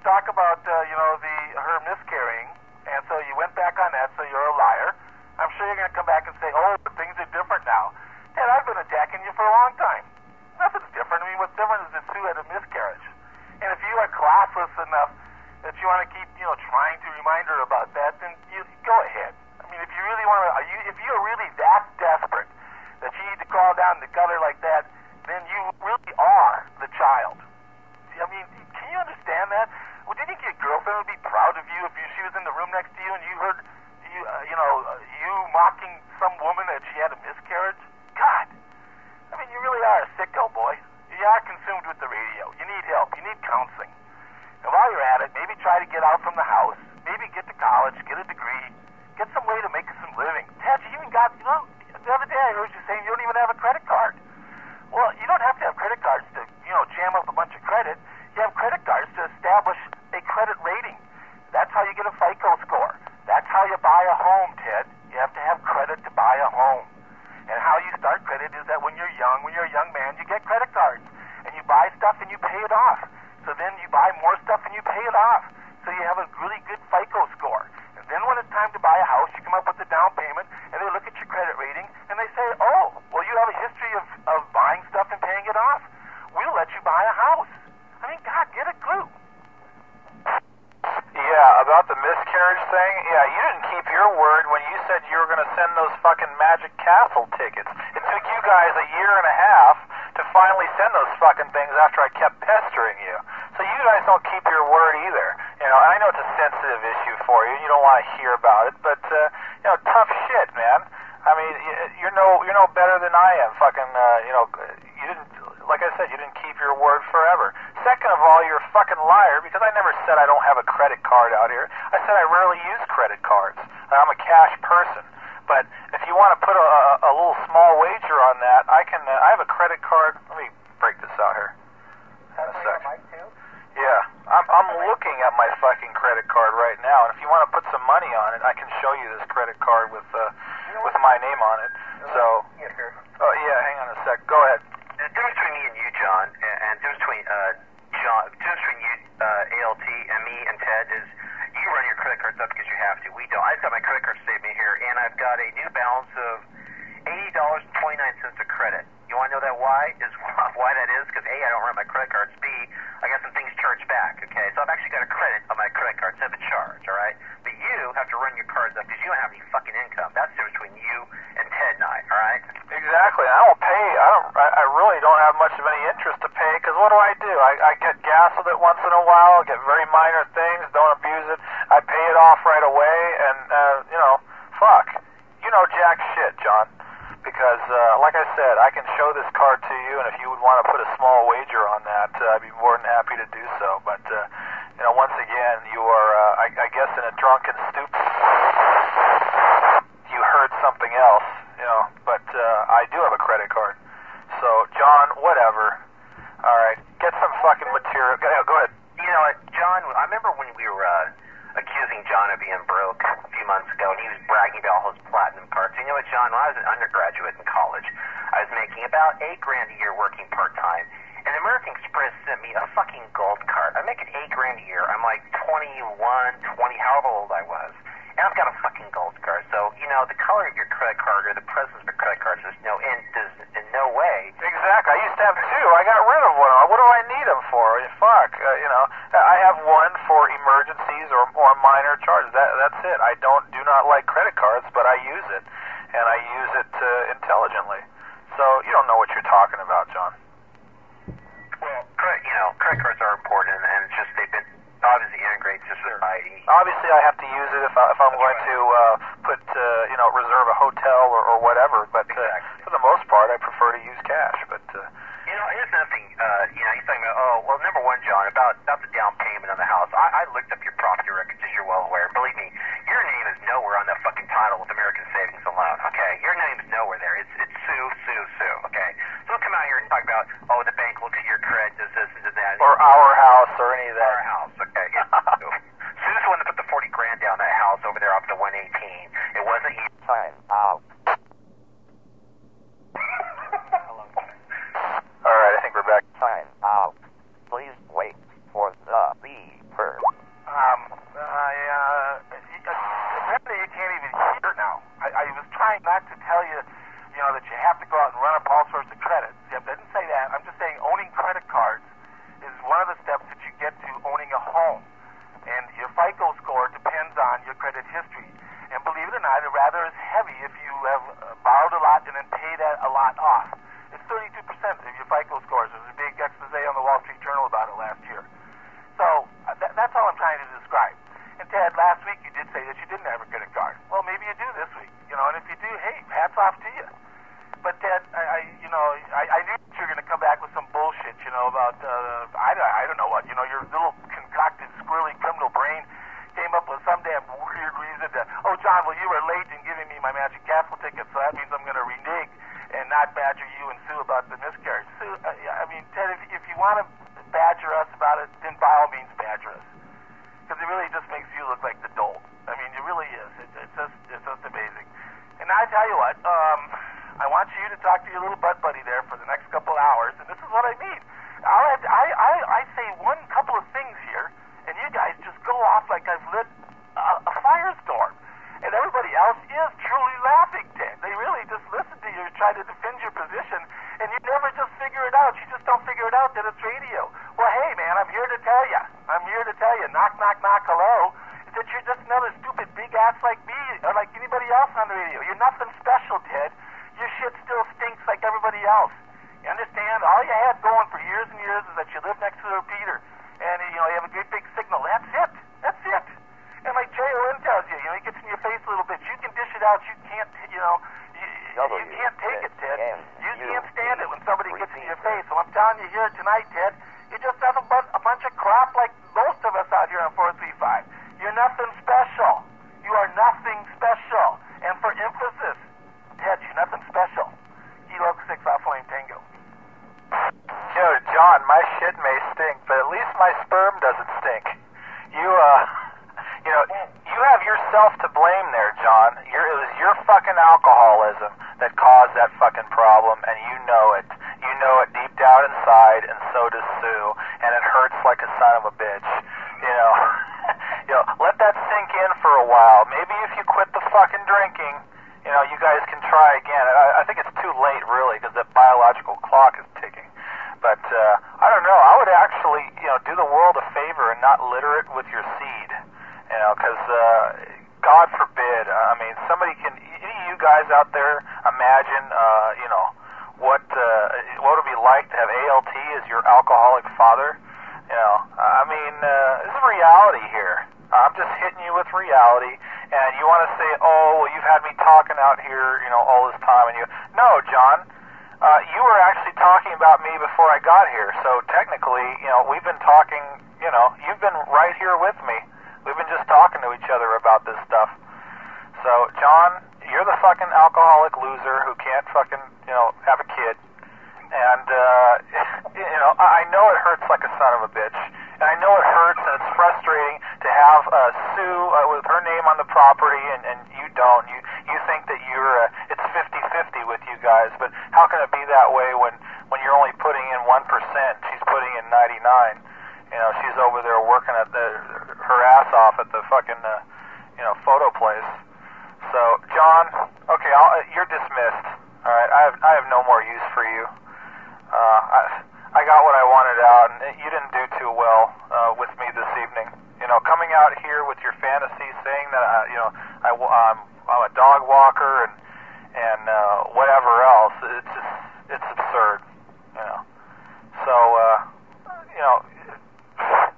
talk about, her miscarrying, and so you went back on that, so you're a liar. I'm sure you're going to come back and say, oh, but things are different now. Dad, I've been attacking you for a long time. Nothing's different. I mean, what's different is that Sue had a miscarriage. And if you are classless enough that you want to keep, trying to remind her about that, then you go ahead. I mean, if you really want to, if you're really that desperate that you need to crawl down the gutter like that, then you really are the child. See, I mean, can you understand that? Well, do you think your girlfriend would be proud of you if she was in the room next to you and you heard, you mocking some woman that she had a miscarriage? God, I mean, you really are a sicko, boy. You are consumed with the radio. You need help. You need counseling. And while you're at it, maybe try to get out from the house. Maybe get to college, get a degree, get some way to make some living. Ted, you even got, the other day I heard you saying you don't even have a credit card. Well, you don't have to have credit cards to, jam up a bunch of credit. You have credit cards to establish a credit rating. That's how you get a FICO score. That's how you buy a home, Ted. You have to have credit to buy a home. And how you start credit is that when you're a young man, you get credit cards. And you buy stuff and you pay it off. So then you buy more stuff and you pay it off. So you have a really good FICO score. And then when it's time to buy a house, you come up with the down payment, and they look at your credit rating, and they say, oh, well, you have a history of buying stuff and paying it off. We'll let you buy a house. I mean, God, get a clue. Yeah, about the miscarriage thing, you didn't keep your word when you said you were going to send those fucking Magic Castle tickets. It took you guys a year and a half to finally send those fucking things after I kept pestering you. So you guys don't keep your word either. And I know it's a sensitive issue for you, and you don't want to hear about it, but, tough shit, man. I mean, you're no better than I am. Fucking, you didn't, like I said, you didn't keep your word forever. Second of all, you're a fucking liar, because I never said I don't have a credit card out here. I said I rarely use credit cards. I'm a cash person. But if you want to put a little small wager on that, I have a credit card. Let me break this out here. In a second. Yeah, I'm looking at my fucking credit card right now, and if you want to put some money on it, I can show you this credit card with my name on it. So, oh yeah, hang on a sec. Go ahead. The difference between me and you, John, and the difference between you, ALT, and me and Ted is you run your credit cards up because you have to. We don't. I just got my credit card statement here, and I've got a new balance of $80.29 of credit. You want to know that why that is? Because A, I don't run my credit cards. B, I got some things charged back, okay? So I've actually got a credit on my credit card instead of a charge, all right? But you have to run your cards up because you don't have any fucking income. That's the difference between you and Ted and I, all right? Exactly. I don't pay. I really don't have much of any interest to pay because what do? I get gas with it once in a while. I get very minor things. Don't abuse it. I pay it off right away, and fuck. You know jack shit, John. Because, like I said, I can show this card to you, and if you would want to put a small wager on that, I'd be more than happy to do so. But, once again, you are, I guess, in a drunken stupor. You heard something else, but I do have a credit card. So, John, whatever. All right, get some fucking material. Go ahead. You know what, John, I remember when we were accusing John of being broke a few months ago, and he was bragging about all his platinum cards. You know what, John, when I was an undergraduate in college, I was making about $8,000 a year working part-time, and American Express sent me a fucking gold card. I'm making $8,000 a year. I'm like 21, 20, however old I was, and I've got a fucking gold card. So, the color of your credit card or the presence of your credit card is in no way. Exactly. I used to have two. I got rid of one. What do I need them for? Fuck. I have one for emergencies or minor charges. That's it. I do not like credit cards, but I use it, and I use it intelligently. So you don't know what you're talking about, John. Well, credit cards are important, and it's just they've been obviously integrated to society. Obviously, I have to use it if I'm going to put reserve a hotel or whatever. But exactly. For the most part, I prefer to use cash. But here's another thing. He's talking about. Number one, John, about the down payment on the house. I looked up your property records, as you're well aware. Believe me, your name is nowhere on that fucking title with American Savings Alone. Okay, your name is nowhere there. It's Sue. Okay, so don't come out here and talk about the bank looks at your credit, does this and does that, or our house or any of that. Our house, okay. Sue's the one that put the $40,000 down that house over there off the 118. It wasn't you. Sign out. All right, I think we're back. Sign out. Please wait for the beeper. credit. I didn't say that. I'm just saying owning credit cards is one of the steps that you get to owning a home. And your FICO score depends on your credit history. And believe it or not, it rather is heavy if you have borrowed a lot and then paid a lot off. It's 32% of your FICO scores. There's a big expose on the Wall Street Journal about it last year. So that's all I'm trying to describe. And Ted, last week you did say that you didn't have a credit card. Well, maybe you do this week, and if you do, hey, hats off to you. But Ted, I knew that you were going to come back with some bullshit, about I don't know what, your little concocted, squirrely criminal brain came up with some damn weird reason to, oh, John, well, you were late in giving me my Magic Castle ticket, so that means I'm going to renege and not badger you and Sue about the miscarriage. Sue, Ted, if you want to badger us about it, then by all means badger us. Because it really just makes you look like the dolt. It really is. It's just amazing. And I tell you what, I want you to talk to your little butt buddy there for the next couple hours, and this is what I mean. I say one couple of things here, and you guys just go off like I've lit a firestorm. And everybody else is truly laughing, Ted. They really just listen to you try to defend your position, and you never just figure it out. You just don't figure it out that it's radio. Well, hey, man, I'm here to tell you. Knock, knock, knock, hello. That you're just another stupid big ass like me, or like anybody else on the radio. You're nothing special, Ted. Your shit still stinks like everybody else. You understand? All you had going for years and years is that you live next to a repeater, and you have a great big signal. That's it. And like J.O.N. tells you, he gets in your face a little bit. You can dish it out. You can't, you can't take it, Ted. You can't stand it when somebody gets in your face. So I'm telling you here tonight, Ted, you're just nothing but a bunch of crap like most of us out here on 435. You're nothing special. You are nothing special. And for emphasis, Ted, you're nothing special. Kilo 6 Alpha Flame Tango. Yo, John, my shit may stink, but at least my sperm doesn't stink. You have yourself to blame there, John. It was your fucking alcoholism that caused that fucking problem, and you know it. You know it deep down inside, and so does Sue, and it hurts like a son of a bitch. Let that sink in for a while. Maybe if you quit the fucking drinking, you guys can try again. I think it's too late, really, because that biological clock is ticking. But I don't know. I would actually, do the world a favor and not litter it with your seed. Because God forbid. Somebody can. Any of you guys out there imagine, what it would be like to have ALT as your alcoholic father? This is reality here. I'm just hitting you with reality, and you want to say, oh, well, you've had me talking out here, all this time, and no, John, you were actually talking about me before I got here, so technically, we've been talking, you've been right here with me. We've been just talking to each other about this stuff. So, John, you're the fucking alcoholic loser who can't fucking, have a kid, and, I know it hurts like a son of a bitch. And I know it hurts and it's frustrating to have Sue with her name on the property and you don't. You think that it's 50-50 with you guys, but how can it be that way when you're only putting in 1%? She's putting in 99. She's over there working at her ass off at the fucking photo place. So, John, okay, you're dismissed. All right, I have no more use for you. I got what I wanted out, and you didn't do too well with me this evening. Coming out here with your fantasy, saying that I'm a dog walker and whatever else. It's absurd. So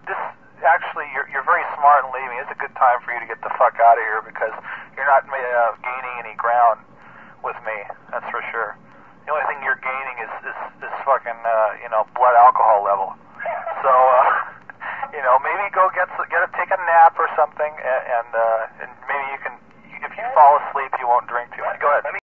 this actually you're very smart in leaving. It's a good time for you to get the fuck out of here because you're not gaining any ground with me. That's for sure. The only thing you're gaining is fucking blood alcohol level. So maybe go take a nap or something, and maybe you can, if you fall asleep, you won't drink too much. Go ahead.